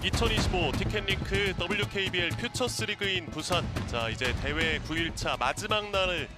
2025 티켓링크 WKBL 퓨처스 리그인 부산. 자, 이제 대회 9일차 마지막 날을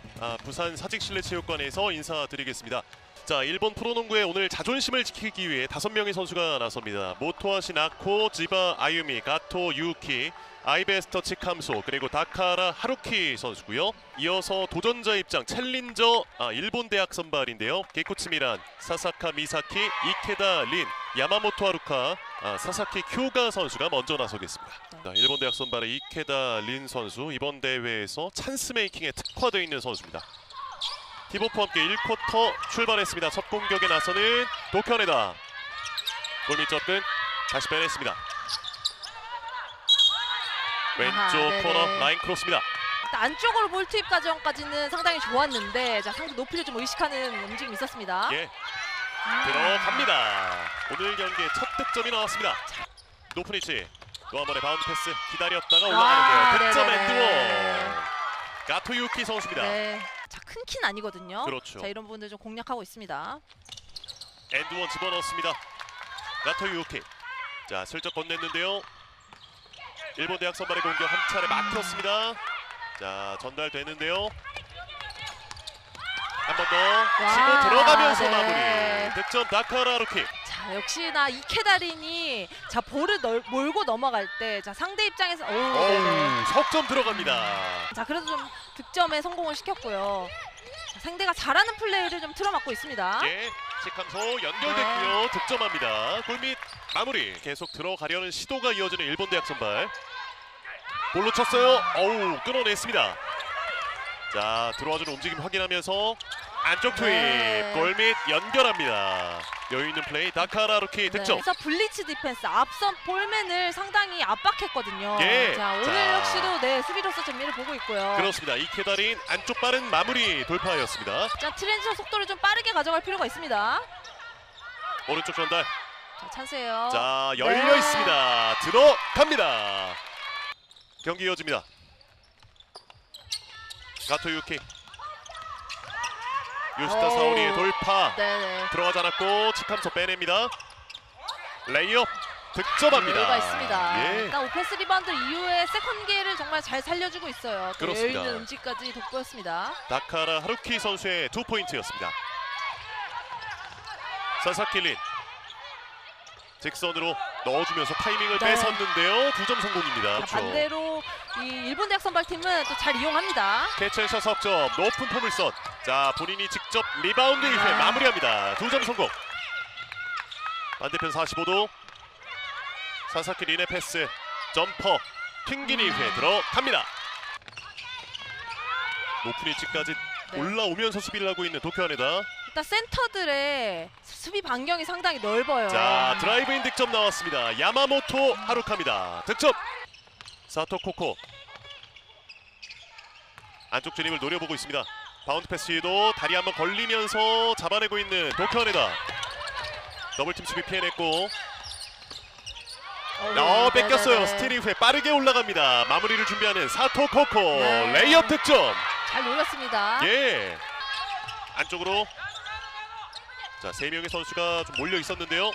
부산 사직실내체육관에서 인사드리겠습니다. 자, 일본 프로농구의 오늘 자존심을 지키기 위해 5명의 선수가 나섭니다. 모토아시 나코, 지바 아유미, 가토 유키, 아이베스터 치캄소, 그리고 다카라 하루키 선수고요. 이어서 도전자 입장 챌린저 일본 대학 선발인데요. 게코츠 미란, 사사카 미사키, 이케다 린, 야마모토 하루카, 사사키 쿄가 선수가 먼저 나서겠습니다. 자, 일본 대학 선발의 이케다 린 선수, 이번 대회에서 찬스 메이킹에 특화되어 있는 선수입니다. 티보프와 함께 1쿼터 출발했습니다. 첫 공격에 나서는 도쿄네다. 골밑 접근 다시 빼냈습니다. 왼쪽 코너 라인 크로스입니다. 안쪽으로 볼 투입 과정까지는 상당히 좋았는데, 자, 상대 높이를 좀 의식하는 움직임이 있었습니다. 예, 들어갑니다. 오늘 경기의 첫 득점이 나왔습니다. 높은 위치, 또 한 번의 바운드 패스 기다렸다가 올라가는데요. 득점 엔드원. 가토 유키 선수입니다. 네. 자, 큰 키는 아니거든요. 그렇죠. 자, 이런 부분들 좀 공략하고 있습니다. 엔드원 집어넣습니다. 가토 유키. 자, 슬쩍 건넸는데요. 일본 대학 선발의 공격 한 차례 막혔습니다. 자, 전달되는데요. 한 번 더 치고 들어가면서 네. 마무리. 득점 다카라 하루키. 자, 역시나 이케다린이 자, 볼을 몰고 넘어갈 때, 자, 상대 입장에서 석점 들어갑니다. 자, 그래도 좀 득점에 성공을 시켰고요. 자, 상대가 잘하는 플레이를 좀 틀어막고 있습니다. 예, 치캄소 연결됐고요. 네. 득점합니다. 골밑 마무리. 계속 들어가려는 시도가 이어지는 일본 대학 선발. 볼로 쳤어요. 어우, 끊어냈습니다. 자, 들어와주는 움직임 확인하면서 안쪽 투입. 네. 골밑 연결합니다. 여유있는 플레이 다카라 하루키 득점. 네, 그래서 블리츠 디펜스 앞선 볼맨을 상당히 압박했거든요. 예. 자, 오늘 역시도 네, 수비로서 재미를 보고 있고요. 그렇습니다. 이케다린 안쪽 빠른 마무리 돌파였습니다. 자, 트랜지션 속도를 좀 빠르게 가져갈 필요가 있습니다. 오른쪽 전달. 자, 찬스예요. 자, 열려 있습니다. 들어갑니다. 경기 이어집니다. 가토 유키. 유스타 사오리의 돌파. 네네. 들어가지 않았고 치캄소 빼냅니다. 레이업 득점합니다. 여유가 있습니다. 예. 일단 오펜스 리바운드 이후에 세컨 기회를 정말 잘 살려주고 있어요. 또 그렇습니다. 여유 있는 움직임까지 돋보였습니다. 다카라 하루키 선수의 2포인트였습니다. 사사키 린 직선으로 넣어주면서 타이밍을 네. 뺏었는데요. 2점 성공입니다. 자, 그렇죠. 반대로 이 일본 대학 선발팀은 또 잘 이용합니다. 캐처에서 석점, 높은 포물선. 자, 본인이 직접 리바운드 이후에 마무리합니다. 2점 성공. 반대편 45도. 사사키 린의 패스, 점퍼, 튕긴 이후에 들어갑니다. 높은 위치까지 올라오면서 수비를 하고 있는 도쿄하네다. 일단 센터들의 수비 반경이 상당히 넓어요. 자, 드라이브인 득점 나왔습니다. 야마모토 하루카입니다. 득점. 사토 코코. 안쪽 진입을 노려보고 있습니다. 바운드 패스 시도 다리 한번 걸리면서 잡아내고 있는 도쿄하네다. 더블팀 수비 피해냈고. 뺏겼어요. 스틸 이후에 빠르게 올라갑니다. 마무리를 준비하는 사토 코코. 네. 레이업 득점. 잘 노렸습니다. 예. 안쪽으로. 자, 3명의 선수가 좀 몰려 있었는데요.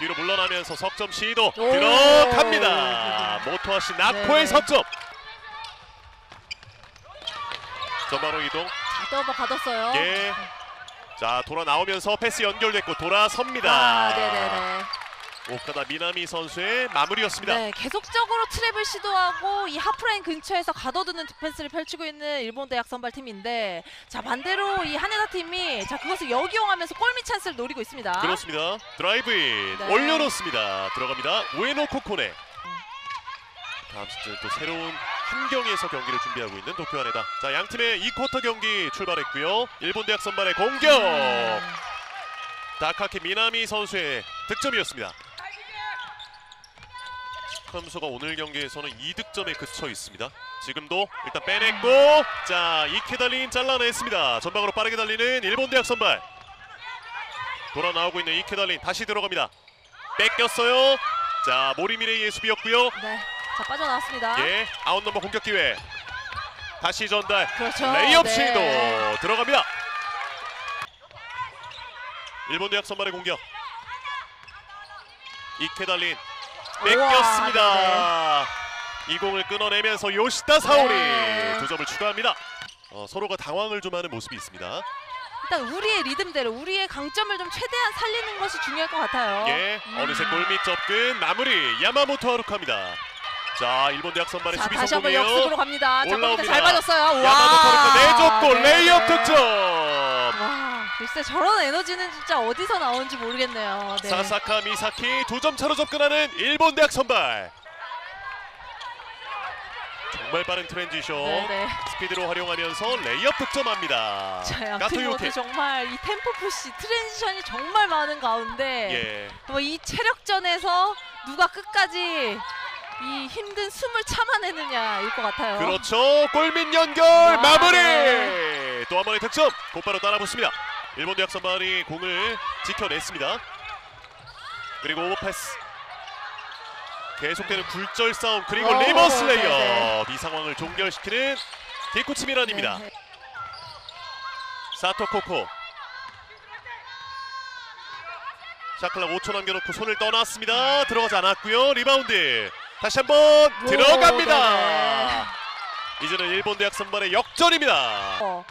뒤로 물러나면서 석점 시도 들어갑니다. 모토아시 나코의 석점. 전방으로 이동. 잘 떠봐 받았어요. 예. 자, 돌아 나오면서 패스 연결됐고 돌아섭니다. 네네네. 오카다 미나미 선수의 마무리였습니다. 네, 계속적으로 트랩을 시도하고 이 하프라인 근처에서 가둬두는 디펜스를 펼치고 있는 일본 대학 선발팀인데, 자, 반대로 이 하네다 팀이 자, 그것을 역이용하면서 골밑 찬스를 노리고 있습니다. 그렇습니다. 드라이브인 네. 올려놓습니다. 들어갑니다. 우에노 코코네. 다음 시즌 또 새로운 환경에서 경기를 준비하고 있는 도쿄하네다. 자, 양팀의 2쿼터 경기 출발했고요. 일본 대학 선발의 공격. 다카키 미나미 선수의 득점이었습니다. 치캄소가 오늘 경기에서는 2득점에 그쳐 있습니다. 지금도 일단 빼냈고, 자, 이케달린 잘라냈습니다. 전방으로 빠르게 달리는 일본 대학 선발. 돌아 나오고 있는 이케달린 다시 들어갑니다. 뺏겼어요. 자, 모리미레이의 수비였고요. 네, 자, 빠져나왔습니다. 예, 아웃 넘버 공격 기회. 다시 전달. 그렇죠. 레이업 네. 시도 들어갑니다. 일본 대학 선발의 공격. 이케달린 뺏겼습니다. 우와, 이 공을 끊어내면서 요시다 사오리 네. 2점을 추가합니다. 서로가 당황을 좀 하는 모습이 있습니다. 일단 우리의 리듬대로 우리의 강점을 좀 최대한 살리는 것이 중요할 것 같아요. 예, 어느새 골밑 접근 마무리 야마모토 하루카입니다. 자, 일본 대학 선발의 자, 수비 다시 한번 성공이에요. 역습으로 갑니다. 자, 올라옵니다. 골밑에 잘 맞았어요. 야마모토 하루카 내줬고 네, 레이업 네. 득점. 와, 글쎄 저런 에너지는 진짜 어디서 나오는지 모르겠네요. 네. 사사카 미사키 2점 차로 접근하는 일본 대학 선발. 정말 빠른 트랜지션. 네. 스피드로 활용하면서 레이업 득점합니다. 자, 양팀 모두 가토유키. 정말 이 템포 푸시 트랜지션이 정말 많은 가운데 예. 이 체력전에서 누가 끝까지 이 힘든 숨을 참아내느냐일 것 같아요. 그렇죠. 골밑 연결 와, 마무리. 네. 또 한 번의 득점. 곧바로 따라붙습니다. 일본 대학 선발이 공을 지켜냈습니다. 그리고 오버패스. 계속되는 굴절 싸움 그리고 오, 리버스 네, 레이업. 이 상황을 종결시키는 디쿠치 미란입니다. 네. 사토 코코. 샤클락 5초 남겨놓고 손을 떠났습니다. 들어가지 않았고요. 리바운드. 다시 한번 오, 들어갑니다. 네. 이제는 일본 대학 선발의 역전입니다. 어.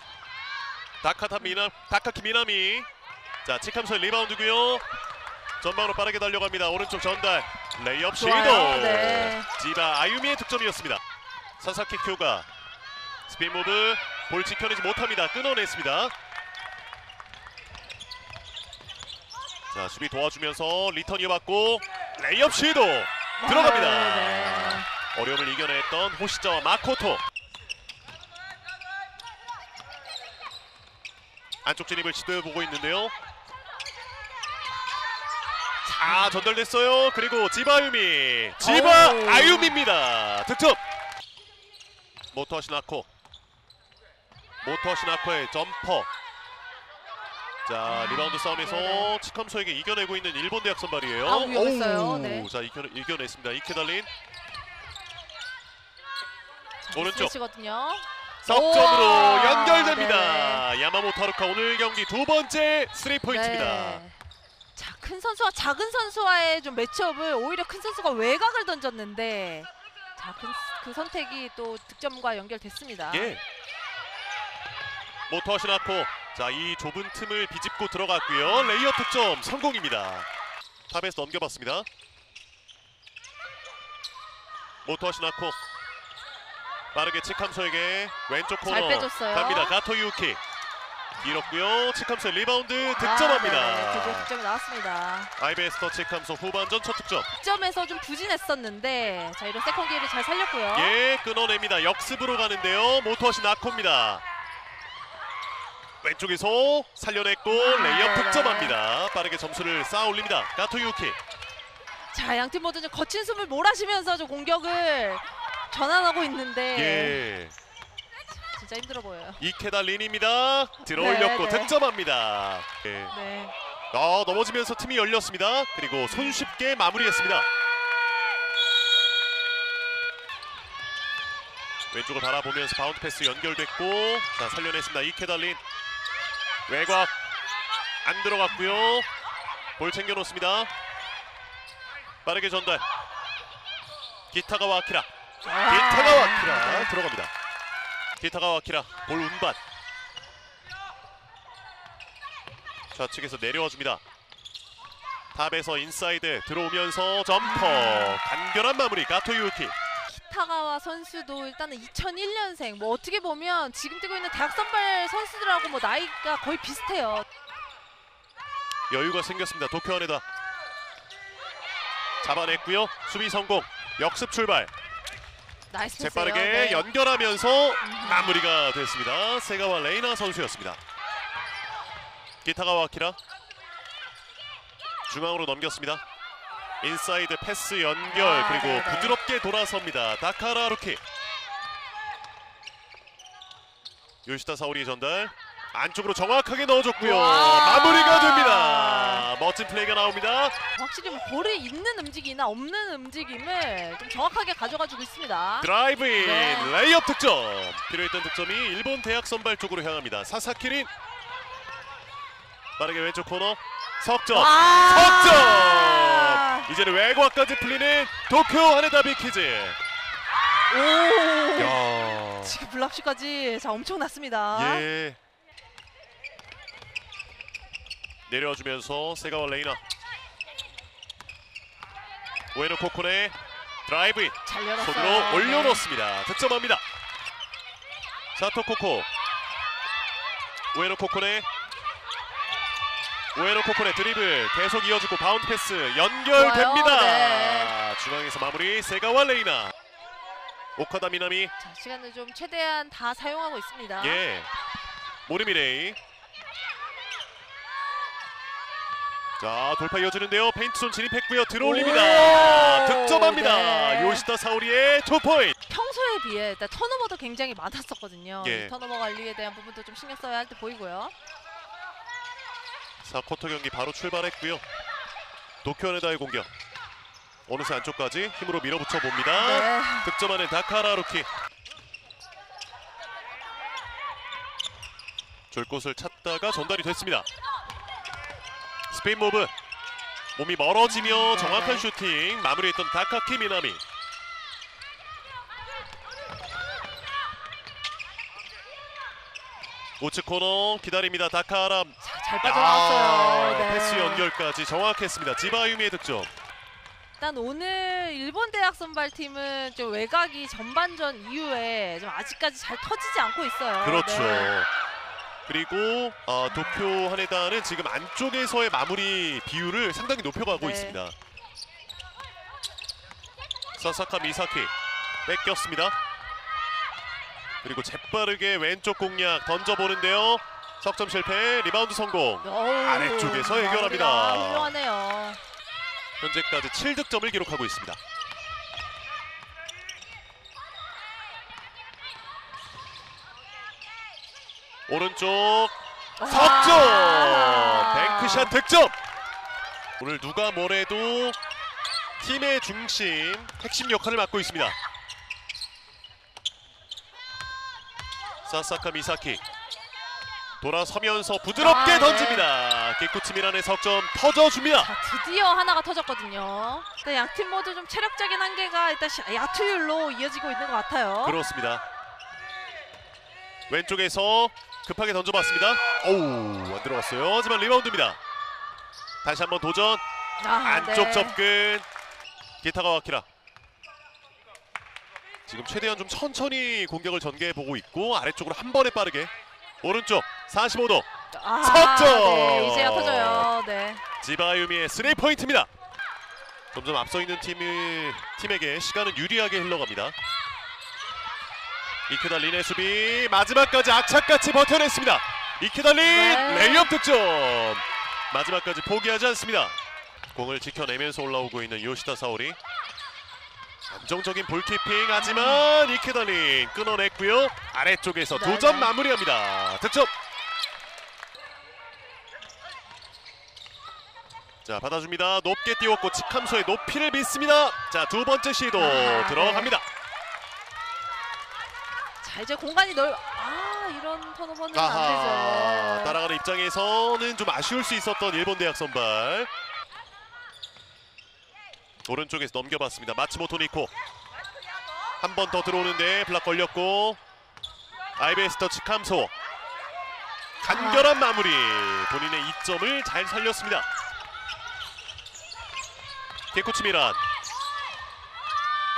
다카키 미나미. 자, 치캄소의 리바운드고요. 전방으로 빠르게 달려갑니다. 오른쪽 전달. 레이업 시도. 좋아요. 네. 지바 아유미의 득점이었습니다. 사사키 큐가 스핀 무브 볼 지켜내지 못합니다. 끊어냈습니다. 자, 수비 도와주면서 리턴 이어받고 레이업 시도 들어갑니다. 네. 어려움을 이겨냈던 호시자와 마코토. 안쪽 진입을 시도해보고 있는데요. 자, 전달됐어요. 그리고 지바 아유미. 지바 오. 아유미입니다. 득점. 모토 시나코. 모토 시나코의 점퍼. 자, 리바운드 싸움에서 네네. 치캄소에게 이겨내고 있는 일본 대학 선발이에요. 아, 위험했어요. 오우. 네. 자, 이겨냈습니다. 이케달린 자, 오른쪽. 스매시거든요. 석점으로 우와. 연결됩니다. 야마모토 하루카 오늘 경기 두 번째 3포인트입니다. 네. 자, 큰 선수와 작은 선수와의 좀 매치업을 오히려 큰 선수가 외곽을 던졌는데 자, 그 선택이 또 득점과 연결됐습니다. 예. 모토 시나코. 자, 이 좁은 틈을 비집고 들어갔고요. 레이업 득점 성공입니다. 탑에서 넘겨봤습니다. 모토 시나코. 빠르게 치캄소에게 왼쪽 코너 잘 빼줬어요. 갑니다. 가토유키. 길었고요. 치캄소의 리바운드 득점합니다. 네, 드디어 득점이 나왔습니다. 아이베스터 치캄소 후반전 첫 득점. 득점에서 좀 부진했었는데 자, 이런 세컨 기회를 잘 살렸고요. 예, 끊어냅니다. 역습으로 가는데요. 모토시 나코입니다. 왼쪽에서 살려냈고 레이업 네, 득점합니다. 빠르게 점수를 쌓아 올립니다. 가토유키. 자, 양팀 모두 좀 거친 숨을 몰아쉬면서 좀 공격을 전환하고 있는데 예. 진짜 힘들어 보여요. 이케다 린입니다. 들어올렸고 네, 네. 득점합니다. 예. 네. 넘어지면서 틈이 열렸습니다. 그리고 손쉽게 마무리했습니다. 왼쪽을 바라보면서 바운드 패스 연결됐고 자, 살려냈습니다. 이케다 린. 외곽 안 들어갔고요. 볼 챙겨놓습니다. 빠르게 전달. 기타가와 아키라. 기타가와 아키라 들어갑니다. 기타가와 아키라 볼 운반. 좌측에서 내려와줍니다. 탑에서 인사이드 들어오면서 점퍼. 간결한 마무리 가토유키. 타가와 선수도 일단은 2001년생 뭐 어떻게 보면 지금 뛰고 있는 대학 선발 선수들하고 뭐 나이가 거의 비슷해요. 여유가 생겼습니다. 도쿄원에다 잡아냈고요. 수비 성공. 역습 출발. 나이스 패스예요. 재빠르게 네. 연결하면서 마무리가 됐습니다. 세가와 레이나 선수였습니다. 기타가와 아키라 중앙으로 넘겼습니다. 인사이드 패스 연결. 그리고 네네. 부드럽게 돌아섭니다. 다카라 하루키. 요시다 사오리의 전달. 안쪽으로 정확하게 넣어줬고요. 와. 마무리가 됩니다. 멋진 플레이가 나옵니다. 확실히 뭐 볼이 있는 움직임이나 없는 움직임을 좀 정확하게 가져가주고 있습니다. 드라이브인 네. 레이업 득점. 필요했던 득점이 일본 대학 선발 쪽으로 향합니다. 사사키린. 빠르게 왼쪽 코너 석점. 와. 석점. 이제는 외곽까지 풀리는 도쿄 하네다 빅키즈. 오. 야. 지금 블락슛까지 자 엄청났습니다. 예. 내려주면서 세가와 레이나. 우에노 코코네 드라이브인. 잘 열었어요. 손으로 올려놓습니다. 득점합니다. 사토 코코. 우에노 코코네. 우에노 코코네 드리블 계속 이어지고 바운드 패스 연결됩니다. 좋아요. 네. 중앙에서 마무리 세가와 레이나. 오카다 미나미. 자, 시간을 좀 최대한 다 사용하고 있습니다. 예. 모리미레이. 자, 돌파 이어지는데요. 페인트존 진입했고요. 들어올립니다. 오, 득점합니다. 네. 요시다 사오리의 2포인트. 평소에 비해 일단 턴오버도 굉장히 많았었거든요. 예. 이 턴오버 관리에 대한 부분도 좀 신경 써야 할 때 보이고요. 자, 쿼터 경기 바로 출발했고요. 도쿄 하네다의 공격. 어느새 안쪽까지 힘으로 밀어붙여 봅니다. 네. 득점하는 다카라 루키. 줄 곳을 찾다가 전달이 됐습니다. 스페인 모브. 몸이 멀어지며 정확한 슈팅 마무리했던 다카키 미나미. 우측 코너 기다립니다. 다카라. 잘 빠져나왔어요. 네. 패스 연결까지 정확했습니다. 지바유미의 득점. 일단 오늘 일본 대학 선발팀은 좀 외곽이 전반전 이후에 좀 아직까지 잘 터지지 않고 있어요. 그렇죠. 네. 그리고 도쿄 하네다는 지금 안쪽에서의 마무리 비율을 상당히 높여가고 네. 있습니다. 사사카 미사키 뺏겼습니다. 그리고 재빠르게 왼쪽 공략 던져보는데요. 석점 실패, 리바운드 성공. 어우, 아래쪽에서 해결합니다. 마무리가 훌륭하네요. 현재까지 7득점을 기록하고 있습니다. 오른쪽 석점! 뱅크샷 득점! 오늘 누가 뭐래도 팀의 중심, 핵심 역할을 맡고 있습니다. 사사카 미사키 돌아서면서 부드럽게 네. 던집니다. 기쿠치 미란의 석점 터져줍니다. 자, 드디어 하나가 터졌거든요. 일단 양팀 모두 좀 체력적인 한계가 일단 야투율로 이어지고 있는 것 같아요. 그렇습니다. 왼쪽에서 급하게 던져봤습니다. 오우, 안 들어갔어요. 하지만 리바운드입니다. 다시 한번 도전. 안쪽 네. 접근. 기타가와 아키라. 지금 최대한 좀 천천히 공격을 전개해보고 있고 아래쪽으로 한 번에 빠르게. 오른쪽 45도. 석점! 네, 이제야 터져요. 네. 지바유미의 3포인트입니다. 점점 앞서 있는 팀에게 시간은 유리하게 흘러갑니다. 이케다 린의 수비 마지막까지 악착같이 버텨냈습니다. 이케다 린 네. 레이업 득점. 마지막까지 포기하지 않습니다. 공을 지켜내면서 올라오고 있는 요시다 사오리. 안정적인 볼키핑 하지만 이케다 린 끊어냈고요. 아래쪽에서 네, 2점 네. 마무리합니다. 득점. 자, 받아줍니다. 높게 띄웠고 치캄소의 높이를 믿습니다. 자, 두 번째 시도 들어갑니다. 자, 이제 공간이 이런 턴오버는 안 아하, 되죠. 따라가는 입장에서는 좀 아쉬울 수 있었던 일본 대학 선발. 오른쪽에서 넘겨봤습니다. 마츠모토 니코. 한 번 더 들어오는데 블락 걸렸고 아이베스 터치 캄소. 간결한 마무리. 본인의 이점을 잘 살렸습니다. 기쿠치 미란.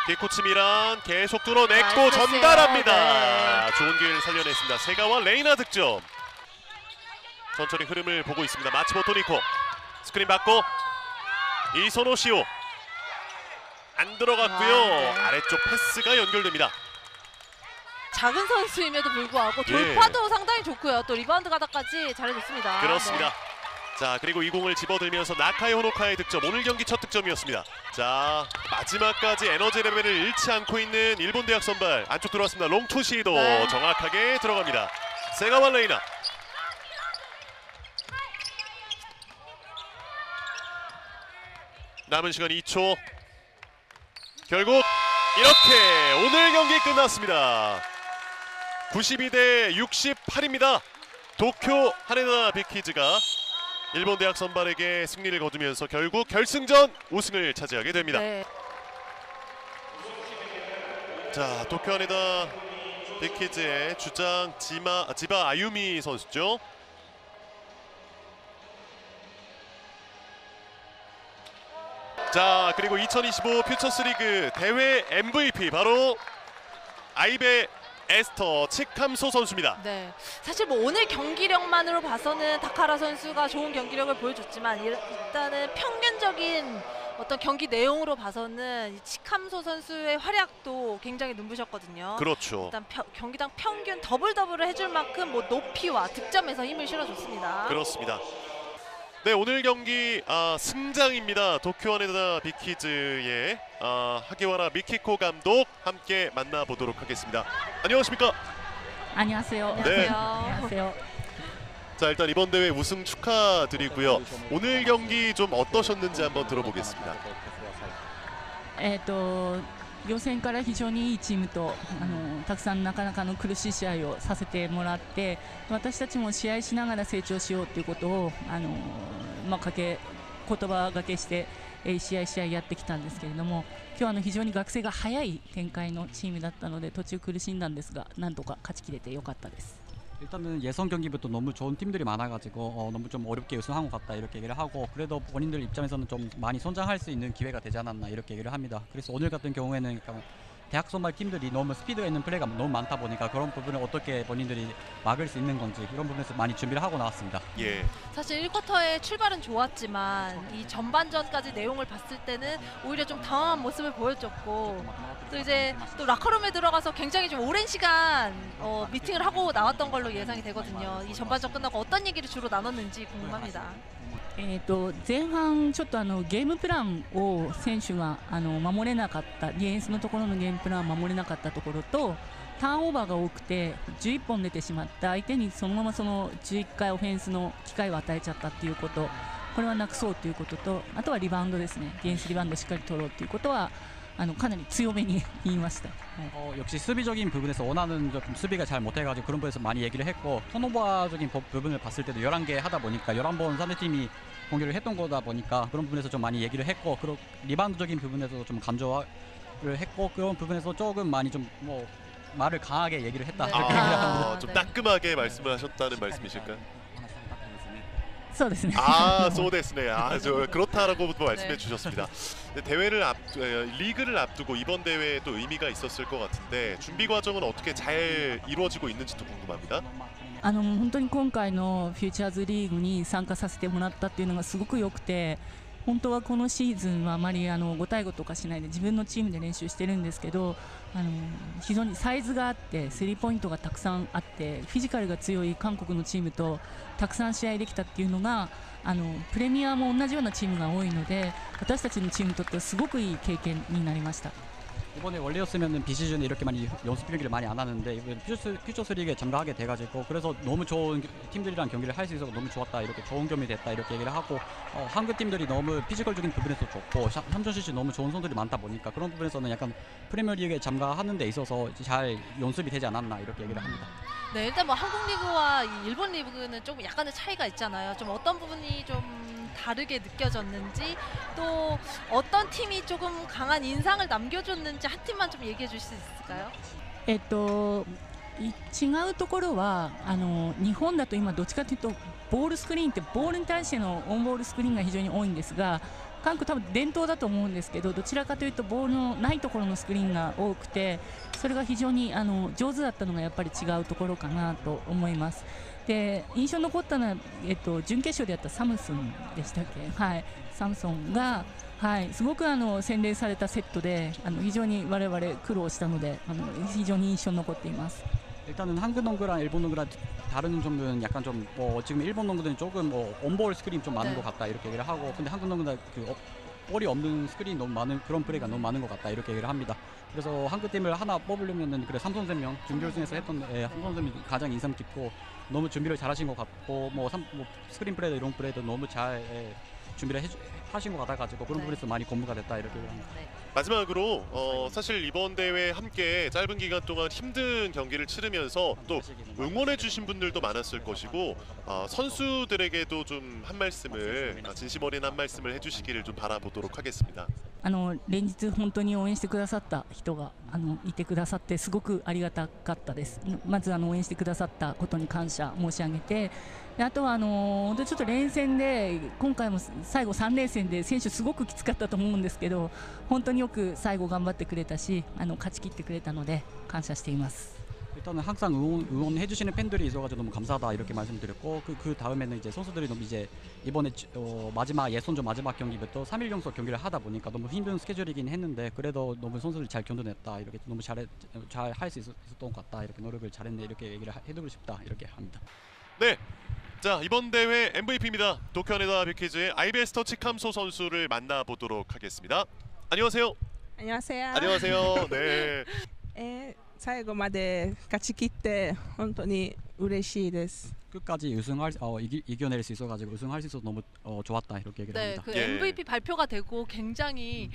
기쿠치 미란 계속 뚫어냈고 나이스 전달합니다. 네. 좋은 기회를 살려냈습니다. 세가와 레이나 득점. 천천히 흐름을 보고 있습니다. 마츠모토 니코. 스크린 받고 이소노 시오. 안 들어갔고요. 네. 아래쪽 패스가 연결됩니다. 작은 선수임에도 불구하고 돌파도 상당히 좋고요. 또 리바운드 가다까지 잘해줬습니다. 그렇습니다. 네. 자, 그리고 이 공을 집어들면서 나카이 호노카의 득점. 오늘 경기 첫 득점이었습니다. 자, 마지막까지 에너지 레벨을 잃지 않고 있는 일본 대학 선발. 안쪽 들어왔습니다. 롱투 시도 네. 정확하게 들어갑니다. 세가와 레이나. 남은 시간 2초. 결국 이렇게 오늘 경기 끝났습니다. 92대 68입니다. 도쿄 하네다 빅키즈가 일본 대학 선발에게 승리를 거두면서 결국 결승전 우승을 차지하게 됩니다. 네. 자, 도쿄 하네다 빅키즈의 주장 지바 아유미 선수죠. 자, 그리고 2025 퓨처스리그 대회 MVP 바로 아이베 에스터 칙함소 선수입니다. 네, 사실 뭐 오늘 경기력만으로 봐서는 다카라 선수가 좋은 경기력을 보여줬지만 일단은 평균적인 어떤 경기 내용으로 봐서는 이 치캄소 선수의 활약도 굉장히 눈부셨거든요. 그렇죠. 일단 경기당 평균 더블을 해줄 만큼 뭐 높이와 득점에서 힘을 실어줬습니다. 그렇습니다. 네, 오늘 경기 승장입니다. 도쿄 하네다 빅키즈의 하기와라 미키코 감독 함께 만나보도록 하겠습니다. 안녕하십니까? 안녕하세요. 네. 안녕하세요. 자, 일단 이번 대회 우승 축하드리고요. 오늘 경기 좀 어떠셨는지 한번 들어보겠습니다. 予選から非常にいいチームとたくさんなかなかの苦しい試合をさせてもらって、私たちも試合しながら成長しようということを言葉がけして試合やってきたんですけれども、今日非常に学生が速い展開のチームだったので途中苦しんだんですが、なんとか勝ちきれてよかったです。 일단은 예선 경기부터 너무 좋은 팀들이 많아가지고 너무 좀 어렵게 우승한 것 같다 이렇게 얘기를 하고, 그래도 본인들 입장에서는 좀 많이 선장할 수 있는 기회가 되지 않았나 이렇게 얘기를 합니다. 그래서 오늘 같은 경우에는 대학 선발 팀들이 너무 스피드가 있는 플레이가 너무 많다 보니까 그런 부분을 어떻게 본인들이 막을 수 있는 건지 이런 부분에서 많이 준비를 하고 나왔습니다. 예. 사실 1쿼터의 출발은 좋았지만 이 전반전까지 내용을 봤을 때는 오히려 좀 당황한 모습을 보여줬고, 또 이제 또 라커룸에 들어가서 굉장히 좀 오랜 시간 미팅을 하고 나왔던 걸로 예상이 되거든요. 이 전반전 끝나고 어떤 얘기를 주로 나눴는지 궁금합니다. 前半ちょっとゲームプランを選手が守れなかった、ディフェンスのところのゲームプランを守れなかったところと、ターンオーバーが多くて11本出てしまった相手にそのままその11回オフェンスの機会を与えちゃったっていうこと、これはなくそうということと、あとはリバウンドですね。ディフェンスリバウンドをしっかり取ろうということはかなり強めに言いました。 역시 수비적인 부분에서 원하는 좀 수비가 잘 못해가지고 그런 부분에서 많이 얘기를 했고, 턴오버적인 부분을 봤을 때도 11개 하다 보니까 11번 상대팀이 공격을 했던 거다 보니까 그런 부분에서 좀 많이 얘기를 했고, 그리고 리바운드적인 부분에서도 좀 강조를 했고, 그런 부분에서 조금 많이 좀 뭐 말을 강하게 얘기를 했다. 네. 그렇게 얘기를 합니다. 좀 따끔하게 말씀을 하셨다는 말씀이실까요? そうですね。 소데스네. 그렇다라고 말씀해 네. 주셨습니다. 리그를 앞두고 이번 대회에 또 의미가 있었을 것 같은데 준비 과정은 어떻게 잘 이루어지고 있는지도 궁금합니다. 本当に今回のフューチャーズリーグに参加させてもらったっていうのがすごく良くて、本当はこのシーズンはあまり5対5とかしないで自分のチームで練習してるんですけど、非常にサイズがあってスリーポイントがたくさんあってフィジカルが強い韓国のチームとたくさん試合できたっていうのがプレミアも同じようなチームが多いので、私たちのチームにとってはすごくいい経験になりました。 이번에 원래였으면은 비시즌에 이렇게 많이 연습 경기를 많이 안 하는데 이번 퓨처스 리그에 참가하게 돼가지고 그래서 너무 좋은 팀들이랑 경기를 할 수 있어서 너무 좋았다, 이렇게 좋은 경험이 됐다 이렇게 얘기를 하고, 한국 팀들이 너무 피지컬적인 부분에서 좋고 삼전시시 너무 좋은 선수들이 많다 보니까 그런 부분에서는 약간 프리미어리그에 참가하는 데 있어서 잘 연습이 되지 않았나 이렇게 얘기를 합니다. 네, 일단 뭐 한국 리그와 이 일본 리그는 좀 약간의 차이가 있잖아요. 좀 어떤 부분이 좀 다르게 느껴졌는지, 또 어떤 팀이 조금 강한 인상을 남겨줬는지 한 팀만 좀 얘기해 주실 수 있을까요? 違うところは日本だと今どっちかというとボールスクリーンってボールに対してのオンボールスクリーンが非常に多いんですが、韓国多分伝統だと思うんですけど、どちらかというとボールのないところのスクリーンが多くて、それが非常に上手だったのがやっぱり違うところかなと思います。で、印象に残ったのは、準決勝でやったサムソンでしたっけ、はい、サムソンが、はい、すごく洗練されたセットで非常に我々苦労したので非常に印象に残っています。 일단은 한국 농구랑 일본 농구랑 다른 점은 약간 좀 지금 일본 농구는 조금 온볼 스크린 좀 많은 네. 것 같다 이렇게 얘기를 하고, 근데 한국 농구는 볼이 없는 스크린 너무 많은 그런 플레이가 너무 많은 것 같다 이렇게 얘기를 합니다. 그래서 한국 팀을 하나 뽑으려면은 그래 3선생명 준결승에서 했던 한선생이 가장 인상 깊고 너무 준비를 잘하신 것 같고, 스크린 플레이도 이런 플레이도 너무 잘 준비를 하신 것 같아가지고 그런 네. 부분에서 많이 고무가 됐다 이렇게 얘기합니다. 네. 마지막으로 사실 이번 대회 함께 짧은 기간 동안 힘든 경기를 치르면서 또 응원해주신 분들도 많았을 것이고 선수들에게도 좀 한 말씀을 진심 어린 한 말씀을 해주시기를 좀 바라보도록 하겠습니다. 連日本当に応援してくださった人がいてくださってすごくありがたかったです。まず応援してくださったことに感謝申し上げて、であとは本当にちょっと連戦で今回も最後3連戦で選手すごくきつかったと思うんですけど、本当によく最後頑張ってくれたし勝ち切ってくれたので感謝しています。 일단은 항상 응원해 주시는 팬들이 있어가지고 너무 감사하다 이렇게 말씀드렸고 그 다음에는 이제 선수들이 너무 이제 이번에 마지막 예선전 마지막 경기부터 3일 연속 경기를 하다 보니까 너무 힘든 스케줄이긴 했는데 그래도 너무 선수들이 잘 견뎌냈다 이렇게 너무 잘 할 수 있었던 것 같다 이렇게 노력을 잘했네 이렇게 얘기를 해드리고 싶다 이렇게 합니다. 네. 자, 이번 대회 MVP입니다. 도쿄하네다 빅키즈의 IBS 터치 캄소 선수를 만나보도록 하겠습니다. 안녕하세요. 안녕하세요. 안녕하세요. 네. 最後まで勝ち切って本当に嬉しいです。 끝까지 이겨낼 수 있어가지고 우승할 수 있어서 너무 좋았다 이렇게 얘기를 네, 합니다. 그 예. MVP 발표가 되고 굉장히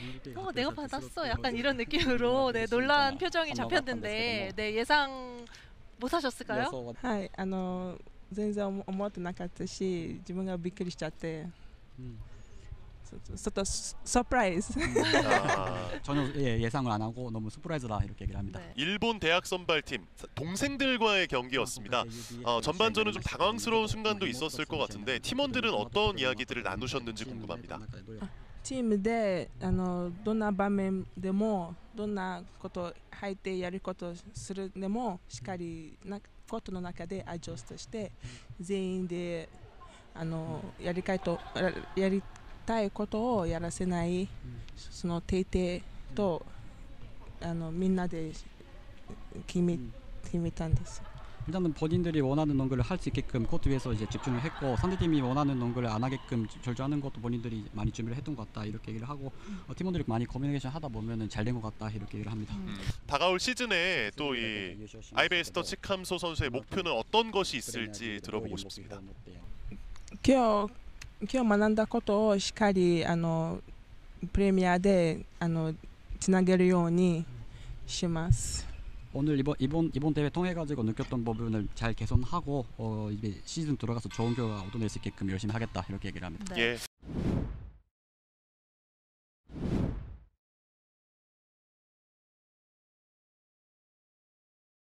내가 받았어 약간 이런 느낌으로 네, 놀란 표정이 잡혔는데 네, 예상 못하셨을까요? はい、全然思ってなかったし、自分がびっくりしちゃって、ちょっとサプライズ。 전혀 예상을 안 하고 너무 서프라이즈다 이렇게 얘기를 합니다. 네. 일본 대학 선발팀 동생들과의 경기였습니다. 전반전은 좀 당황스러운 순간도 있었을 것 같은데 팀원들은 어떤 이야기들을 나누셨는지 궁금합니다. チームでどんな場面でもどんなこと入ってやることするでもしっかりなことの中でアジャストして全員でやりたいことをやらせないその徹底とみんなで決めたんです。 일단은 본인들이 원하는 농구를 할 수 있게끔 코트 위에서 이제 집중을 했고 상대팀이 원하는 농구를 안 하게끔 절주하는 것도 본인들이 많이 준비를 했던 것 같다 이렇게 얘기를 하고 팀원들이 많이 커뮤니케이션 하다 보면은 잘 된 것 같다 이렇게 얘기를 합니다. 다가올 시즌에 또 이 IBS 터치 캄소 선수의 목표는 어떤 것이 있을지 들어보고 싶습니다. 今日学んだことをしっかりプレミアでつなげるようにします。 오늘 이번 대회 통해 가지고 느꼈던 부분을 잘 개선하고 이제 시즌 들어가서 좋은 결과 얻어낼 수 있게끔 열심히 하겠다 이렇게 얘기를 합니다. 네. 예,